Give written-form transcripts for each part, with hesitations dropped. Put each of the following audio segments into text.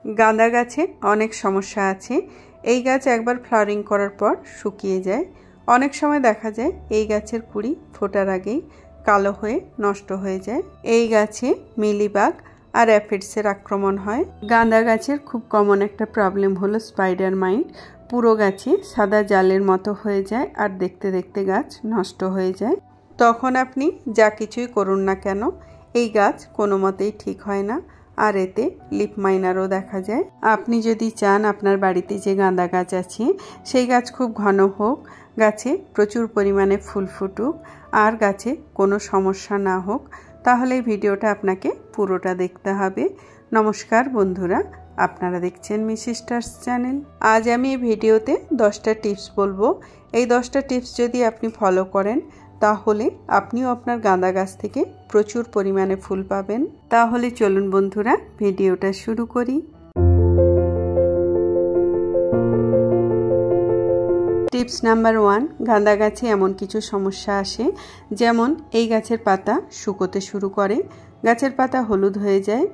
গাঁদা গাছে অনেক সমস্যা আছে। এই গাছ একবার ফ্লাওয়ারিং করার পর শুকিয়ে যায়। অনেক সময় দেখা যায় এই গাছের কুড়ি ফোটার আগেই কালো হয়ে নষ্ট হয়ে যায়। এই গাছে মিলিবাগ আর অ্যাফিডসের আক্রমণ হয়। গাঁদা গাছের খুব কমন একটা প্রবলেম হলো স্পাইডার মাইট। পুরো গাছে সাদা জালের মতো হয়ে যায় আর দেখতে দেখতে গাছ নষ্ট হয়ে যায়। তখন আপনি যা কিছুই করুন না কেন এই গাছ কোনো মতেই ঠিক হয় না, আর এতে লিফ মাইনারও দেখা যায়। আপনি যদি চান আপনার বাড়িতে যে গাঁদা গাছ আছে সেই গাছ খুব ঘন হোক, গাছে প্রচুর পরিমাণে ফুল ফুটুক আর গাছে কোনো সমস্যা না হোক, তাহলে এই ভিডিওটা আপনাকে পুরোটা দেখতে হবে। নমস্কার বন্ধুরা, আপনারা দেখছেন মিসিস্টার্স চ্যানেল। আজ আমি এই ভিডিওতে 10টা টিপস বলবো। এই 10টা টিপস যদি আপনি ফলো করেন তাহলে আপনিও আপনার গাঁদা গাছ থেকে প্রচুর পরিমাণে ফুল পাবেন। তাহলে চলুন বন্ধুরা ভিডিওটা শুরু করি। টিপস নাম্বার 1, গাঁদা গাছে এমন কিছু সমস্যা আসে, যেমন এই গাছের পাতা শুকোতে শুরু করে, গাছের পাতা হলুদ হয়ে যায়,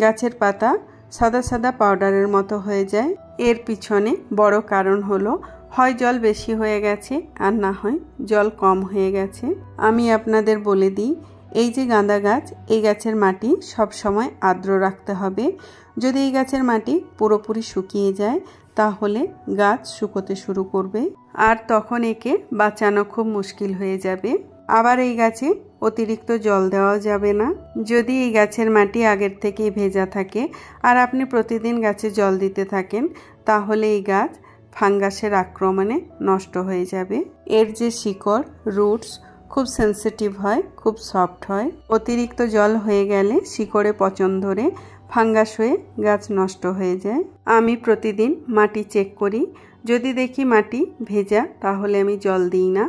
গাছের পাতা সাদা সাদা পাউডারের মতো হয়ে যায়। এর পিছনে বড় কারণ হলো হয় জল বেশি হয়ে গেছে আর না হয় জল কম হয়ে গেছে। আমি আপনাদের বলে দিই, এই যে গাঁদা গাছ, এই গাছের মাটি সব সময় আর্দ্র রাখতে হবে। যদি এই গাছের মাটি পুরোপুরি শুকিয়ে যায় তাহলে গাছ শুকোতে শুরু করবে আর তখন একে বাঁচানো খুব মুশকিল হয়ে যাবে। আবার এই গাছে অতিরিক্ত জল দেওয়া যাবে না। যদি এই গাছের মাটি আগের থেকেই ভেজা থাকে আর আপনি প্রতিদিন গাছে জল দিতে থাকেন তাহলে এই গাছ ফাঙ্গাসের আক্রমণে নষ্ট হয়ে যাবে। এর যে শিকড়, রুটস খুব সেন্সিটিভ হয়, খুব সফট হয়। অতিরিক্ত জল হয়ে গেলে শিকড়ে পচন ধরে ফাঙ্গাস হয়ে গাছ নষ্ট হয়ে যায়। আমি প্রতিদিন মাটি চেক করি। যদি দেখি মাটি ভেজা তাহলে আমি জল দিই না।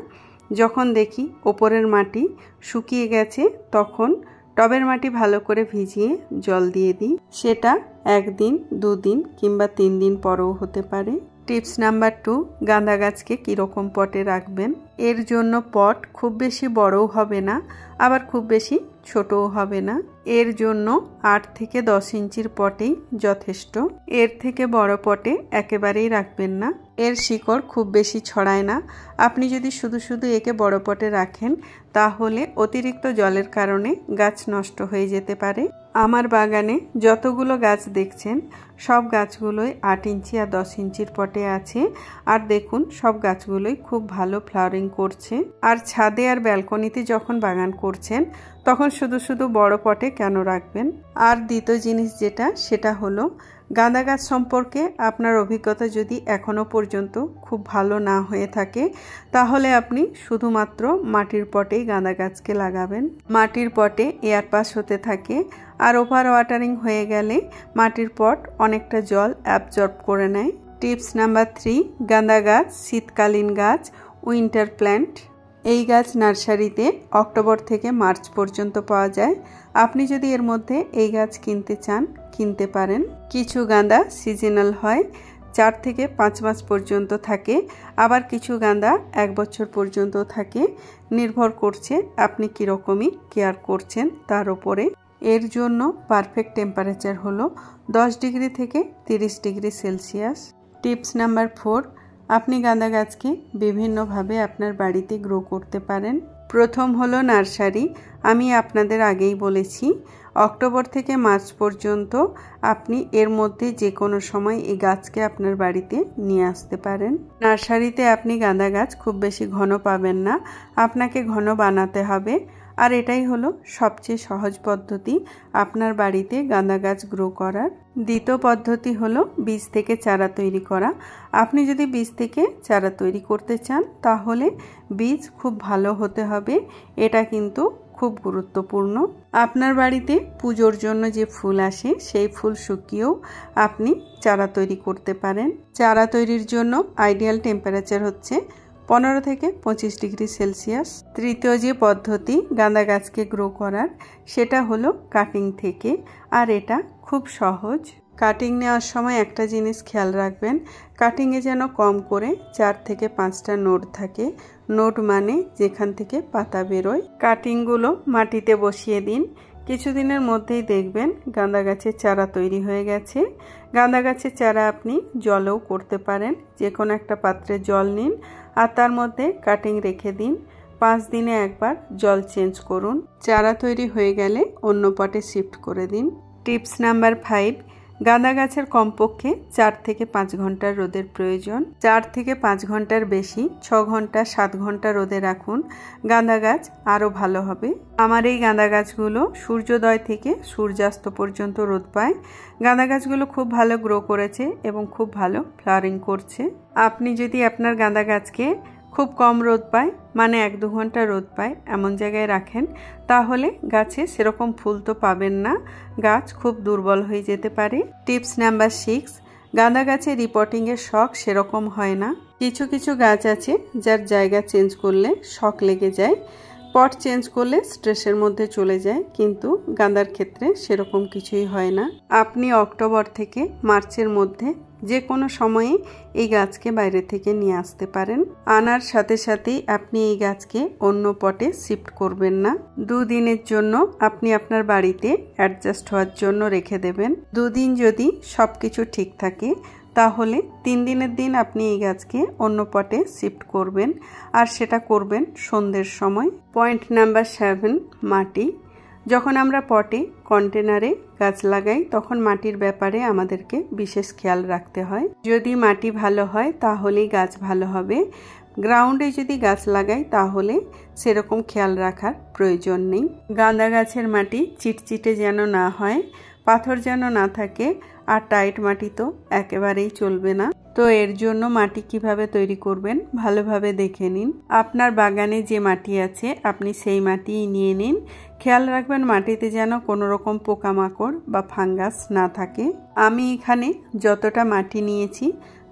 যখন দেখি ওপরের মাটি শুকিয়ে গেছে তখন টবের মাটি ভালো করে ভিজিয়ে জল দিয়ে দিই। সেটা 1 দিন, 2 দিন কিংবা 3 দিন পরেও হতে পারে। টিপস নাম্বার 2, গাঁদা গাছকে কীরকম পটে রাখবেন। এর জন্য পট খুব বেশি বড়ও হবে না, আবার খুব বেশি ছোটও হবে না। এর জন্য 8 থেকে 10 ইঞ্চির পটেই যথেষ্ট। এর থেকে বড় পটে একেবারেই রাখবেন না। এর শিকড় খুব বেশি ছড়ায় না। আপনি যদি শুধু শুধু একে বড় পটে রাখেন তাহলে অতিরিক্ত জলের কারণে গাছ নষ্ট হয়ে যেতে পারে। আমার বাগানে যতগুলো গাছ দেখছেন সব গাছগুলোই 8 ইঞ্চি আর 10 ইঞ্চির পটে আছে। আর দেখুন সব গাছগুলোই খুব ভালো ফ্লাওয়ারিং করছে। আর ছাদে আর ব্যালকনিতে যখন বাগান করছেন তখন শুধু শুধু বড় পটে কেন রাখবেন। আর দ্বিতীয় জিনিস যেটা, সেটা হলো গাঁদা গাছ সম্পর্কে আপনার অভিজ্ঞতা যদি এখনও পর্যন্ত খুব ভালো না হয়ে থাকে তাহলে আপনি শুধুমাত্র মাটির পটেই গাঁদা গাছকে লাগাবেন। মাটির পটে এয়ার পাস হতে থাকে আর ওভার ওয়াটারিং হয়ে গেলে মাটির পট অনেকটা জল অ্যাবজর্ব করে নেয়। টিপস নাম্বার 3, গাঁদা গাছ শীতকালীন গাছ, উইন্টার প্ল্যান্ট। এই গাছ নার্সারিতে অক্টোবর থেকে মার্চ পর্যন্ত পাওয়া যায়। আপনি যদি এর মধ্যে এই গাছ কিনতে চান কিনতে পারেন। কিছু গাঁদা সিজনাল হয়, 4 থেকে 5 মাস পর্যন্ত থাকে, আবার কিছু গাঁদা 1 বছর পর্যন্ত থাকে। নির্ভর করছে আপনি কীরকমই কেয়ার করছেন তার উপরে। এর জন্য পারফেক্ট টেম্পারেচার হলো 10 ডিগ্রি থেকে 30 ডিগ্রি সেলসিয়াস। টিপস নাম্বার 4, আপনি গাঁদা গাছকে বিভিন্নভাবে আপনার বাড়িতে গ্রো করতে পারেন। প্রথম হলো নার্সারি। আমি আপনাদের আগেই বলেছি অক্টোবর থেকে মার্চ পর্যন্ত আপনি এর মধ্যে যে কোনো সময় এই গাছকে আপনার বাড়িতে নিয়ে আসতে পারেন। নার্সারিতে আপনি গাঁদা গাছ খুব বেশি ঘন পাবেন না, আপনাকে ঘন বানাতে হবে। আর এটাই হলো সবচেয়ে সহজ পদ্ধতি আপনার বাড়িতে গাঁদা গাছ গ্রো করার। দ্বিতীয় পদ্ধতি হলো বীজ থেকে চারা তৈরি করা। আপনি যদি বীজ থেকে চারা তৈরি করতে চান তাহলে বীজ খুব ভালো হতে হবে, এটা কিন্তু খুব গুরুত্বপূর্ণ। আপনার বাড়িতে পুজোর জন্য যে ফুল আসে সেই ফুল শুকিয়েও আপনি চারা তৈরি করতে পারেন। চারা তৈরির জন্য আইডিয়াল টেম্পারেচার হচ্ছে 15 থেকে 25 ডিগ্রি সেলসিয়াস। তৃতীয় যে পদ্ধতি গাঁদা গাছকে গ্রো করার সেটা হলো কাটিং থেকে, আর এটা খুব সহজ। কাটিং নেওয়ার সময় একটা জিনিস খেয়াল রাখবেন, কাটিংয়ে যেন কম করে 4 থেকে 5টা নোড থাকে। নোড মানে যেখান থেকে পাতা বেরোয়। কাটিংগুলো মাটিতে বসিয়ে দিন। কিছুদিনের মধ্যেই দেখবেন গাঁদা গাছের চারা তৈরি হয়ে গেছে। গাঁদা গাছের চারা আপনি জলেও করতে পারেন। যে কোনো একটা পাত্রে জল নিন আর তার মধ্যে কাটিং রেখে দিন। 5 দিনে একবার জল চেঞ্জ করুন। চারা তৈরি হয়ে গেলে অন্য পটে শিফট করে দিন। টিপস নাম্বার 5, গাঁদা গাছের কমপক্ষে 4 থেকে 5 ঘন্টার রোদের প্রয়োজন। 4 থেকে 5 ঘন্টার বেশি 6 ঘন্টা 7 ঘন্টা রোদে রাখুন, গাঁদা গাছ আরও ভালো হবে। আমার এই গাঁদা গাছগুলো সূর্যোদয় থেকে সূর্যাস্ত পর্যন্ত রোদ পায়। গাঁদা গাছগুলো খুব ভালো গ্রো করেছে এবং খুব ভালো ফ্লাওয়ারিং করছে। আপনি যদি আপনার গাঁদা গাছকে খুব কম রোদ পায়, মানে 1-2 ঘন্টা রোদ পায় এমন জায়গায় রাখেন, তাহলে গাছে সেরকম ফুল তো পাবেন না, গাছ খুব দুর্বল হয়ে যেতে পারে। টিপস নাম্বার 6, গাঁদা গাছে রিপোর্টিংয়ের শখ সেরকম হয় না। কিছু কিছু গাছ আছে যার জায়গা চেঞ্জ করলে শখ লেগে যায়, পট চেঞ্জ করলে স্ট্রেসের মধ্যে চলে যায়, কিন্তু গাঁদার ক্ষেত্রে সেরকম কিছুই হয় না। আপনি অক্টোবর থেকে মার্চের মধ্যে যে কোনো সময়ে এই গাছকে বাইরে থেকে নিয়ে আসতে পারেন। আনার সাথে সাথেই আপনি এই গাছকে অন্য পটে শিফট করবেন না। 2 দিনের জন্য আপনি আপনার বাড়িতে অ্যাডজাস্ট হওয়ার জন্য রেখে দেবেন। 2 দিন যদি সব কিছু ঠিক থাকে, তাহলে 3 দিনের দিন আপনি এই গাছকে অন্য পটে শিফট করবেন, আর সেটা করবেন সন্ধ্যের সময়। পয়েন্ট নাম্বার 7, মাটি। যখন আমরা পটে কন্টেনারে গাছ লাগাই তখন মাটির ব্যাপারে আমাদেরকে বিশেষ খেয়াল রাখতে হয়। যদি মাটি ভালো হয় তাহলেই গাছ ভালো হবে। গ্রাউন্ডে যদি গাছ লাগাই তাহলে সেরকম খেয়াল রাখার প্রয়োজন নেই। গাঁদা গাছের মাটি চিটচিটে যেন না হয়, পাথর যেন না থাকে, আর টাইট মাটি তো একেবারেই চলবে না। তো এর জন্য মাটি কিভাবে তৈরি করবেন ভালোভাবে দেখে নিন। আপনার বাগানে যে মাটি আছে আপনি সেই মাটিই নিয়ে নিন। খেয়াল রাখবেন মাটিতে যেন কোনো রকম পোকামাকড় বা ফাঙ্গাস না থাকে। আমি এখানে যতটা মাটি নিয়েছি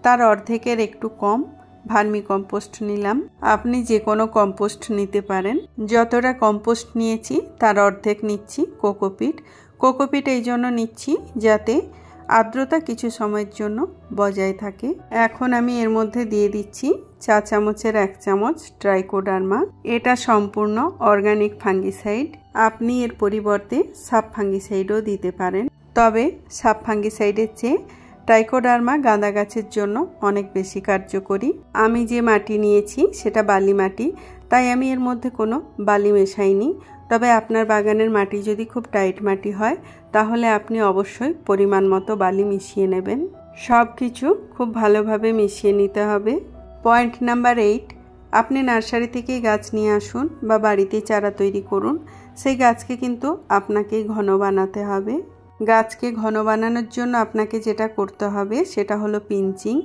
তার অর্ধেকের একটু কম ভার্মি কম্পোস্ট নিলাম। আপনি যে কোনো কম্পোস্ট নিতে পারেন। যতটা কম্পোস্ট নিয়েছি তার অর্ধেক নিচ্ছি কোকোপিট। কোকোপিট এই জন্য নিচ্ছি যাতে আর্দ্রতা কিছু সময়ের জন্য বজায় থাকে। এখন আমি এর মধ্যে দিয়ে দিচ্ছি 4 চামচের 1 চামচ ট্রাইকোডার্মা। এটা সম্পূর্ণ অর্গানিক ফাঙ্গিসাইড। আপনি এর পরিবর্তে সাব ফাঙ্গিসাইডও দিতে পারেন, তবে সাব ফাঙ্গিসাইডের চেয়ে ট্রাইকোডার্মা গাঁদা গাছের জন্য অনেক বেশি কার্যকরী। আমি যে মাটি নিয়েছি সেটা বালি মাটি, তাই আমি এর মধ্যে কোনো বালি মেশাইনি। তবে আপনার বাগানের মাটি যদি খুব টাইট মাটি হয় তাহলে আপনি অবশ্যই পরিমাণ মতো বালি মিশিয়ে নেবেন। সব কিছু খুব ভালোভাবে মিশিয়ে নিতে হবে। পয়েন্ট নাম্বার 8, আপনি নার্সারি থেকেই গাছ নিয়ে আসুন বা বাড়িতেই চারা তৈরি করুন, সেই গাছকে কিন্তু আপনাকেই ঘন বানাতে হবে। গাছকে ঘন বানানোর জন্য আপনাকে যেটা করতে হবে সেটা হলো পিঞ্চিং।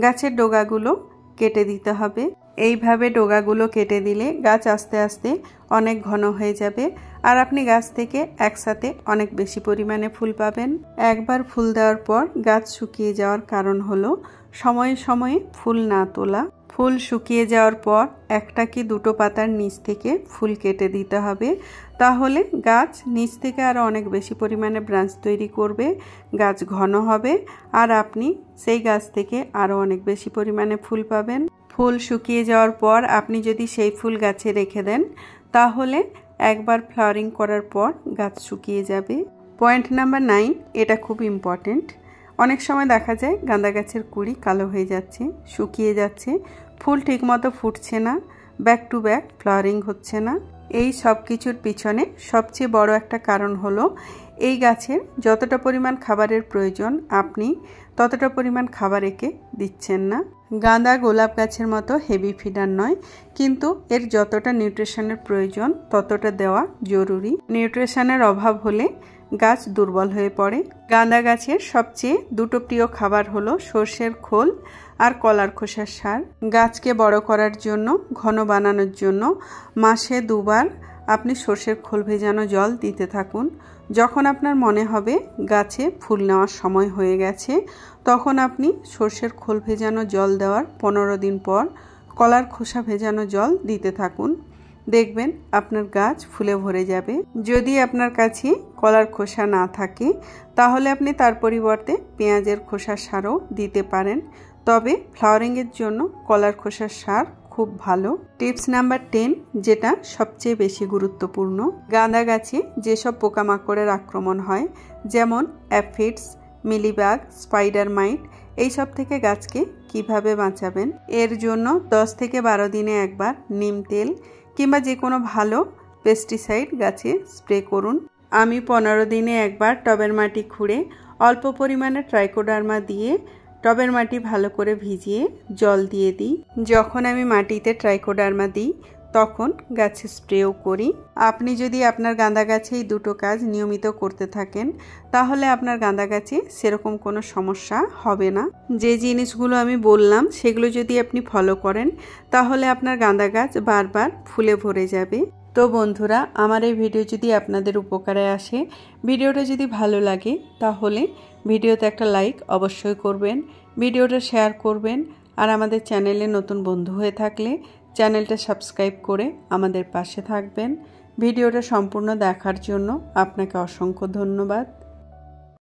গাছের ডগাগুলো কেটে দিতে হবে। এইভাবে ডগাগুলো কেটে দিলে গাছ আস্তে আস্তে অনেক ঘন হয়ে যাবে, আর আপনি গাছ থেকে একসাথে অনেক বেশি পরিমাণে ফুল পাবেন। একবার ফুল দেওয়ার পর গাছ শুকিয়ে যাওয়ার কারণ হলো সময়ে সময়ে ফুল না তোলা। ফুল শুকিয়ে যাওয়ার পর 1টা কি 2টো পাতার নিচ থেকে ফুল কেটে দিতে হবে, তাহলে গাছ নিচ থেকে আরও অনেক বেশি পরিমাণে ব্রাঞ্চ তৈরি করবে, গাছ ঘন হবে, আর আপনি সেই গাছ থেকে আরও অনেক বেশি পরিমাণে ফুল পাবেন। ফুল শুকিয়ে যাওয়ার পর আপনি যদি সেই ফুল গাছে রেখে দেন তাহলে একবার ফ্লাওয়ারিং করার পর গাছ শুকিয়ে যাবে। পয়েন্ট নাম্বার 9, এটা খুব ইম্পর্টেন্ট। অনেক সময় দেখা যায় গাঁদা গাছের কুঁড়ি কালো হয়ে যাচ্ছে, শুকিয়ে যাচ্ছে, ফুল ঠিকমতো ফুটছে না, ব্যাক টু ব্যাক ফ্লাওয়ারিং হচ্ছে না। এই সব কিছুর পিছনে সবচেয়ে বড় একটা কারণ হলো এই গাছের যতটা পরিমাণ খাবারের প্রয়োজন আপনি ততটা পরিমাণ খাবার একে দিচ্ছেন না। গাঁদা গোলাপ গাছের মতো হেভি ফিডার নয়, কিন্তু এর যতটা নিউট্রিশনের প্রয়োজন ততটা দেওয়া জরুরি। নিউট্রিশনের অভাব হলে গাছ দুর্বল হয়ে পড়ে। গাঁদা গাছের সবচেয়ে 2টো প্রিয় খাবার হলো সর্ষের খোল আর কলার খোসার সার। গাছকে বড় করার জন্য, ঘন বানানোর জন্য মাসে 2 বার আপনি সর্ষের খোল ভেজানো জল দিতে থাকুন। যখন আপনার মনে হবে গাছে ফুল নেওয়ার সময় হয়ে গেছে তখন আপনি সর্ষের খোল ভেজানো জল দেওয়ার 15 দিন পর কলার খোসা ভেজানো জল দিতে থাকুন। দেখবেন আপনার গাছ ফুলে ভরে যাবে। যদি আপনার কাছে কলার খোসা না থাকে তাহলে আপনি তার পরিবর্তে পেঁয়াজের খোসার সারও দিতে পারেন, তবে ফ্লাওয়ারিংয়ের জন্য কলার খোসার সার খুব ভালো। টিপস নাম্বার 10, যেটা সবচেয়ে বেশি গুরুত্বপূর্ণ। গাঁদা গাছে যেসব পোকামাকড়ের আক্রমণ হয় যেমন অ্যাফিডস, মিলিবাগ, স্পাইডার মাইট এইসব থেকে গাছকে কিভাবে বাঁচাবেন। এর জন্য 10 থেকে 12 দিনে একবার নিম তেল কিংবা যে কোনো ভালো পেস্টিসাইড গাছে স্প্রে করুন। আমি 15 দিনে একবার টবের মাটি খুঁড়ে অল্প পরিমাণে ট্রাইকোডার্মা দিয়ে টবের মাটি ভালো করে ভিজিয়ে জল দিয়ে দিই। যখন আমি মাটিতে ট্রাইকোডার্মা দিই তখন গাছে স্প্রেও করি। আপনি যদি আপনার গাঁদা গাছে এই দুটো কাজ নিয়মিত করতে থাকেন তাহলে আপনার গাঁদা গাছে সেরকম কোনো সমস্যা হবে না। যে জিনিসগুলো আমি বললাম সেগুলো যদি আপনি ফলো করেন তাহলে আপনার গাঁদা গাছ বারবার ফুলে ভরে যাবে। তো বন্ধুরা, আমার এই ভিডিও যদি আপনাদের উপকারে আসে, ভিডিওটা যদি ভালো লাগে তাহলে ভিডিওতে একটা লাইক অবশ্যই করবেন, ভিডিওটা শেয়ার করবেন, আর আমাদের চ্যানেলে নতুন বন্ধু হয়ে থাকলে চ্যানেলটা সাবস্ক্রাইব করে আমাদের পাশে থাকবেন। ভিডিওটা সম্পূর্ণ দেখার জন্য আপনাকে অসংখ্য ধন্যবাদ।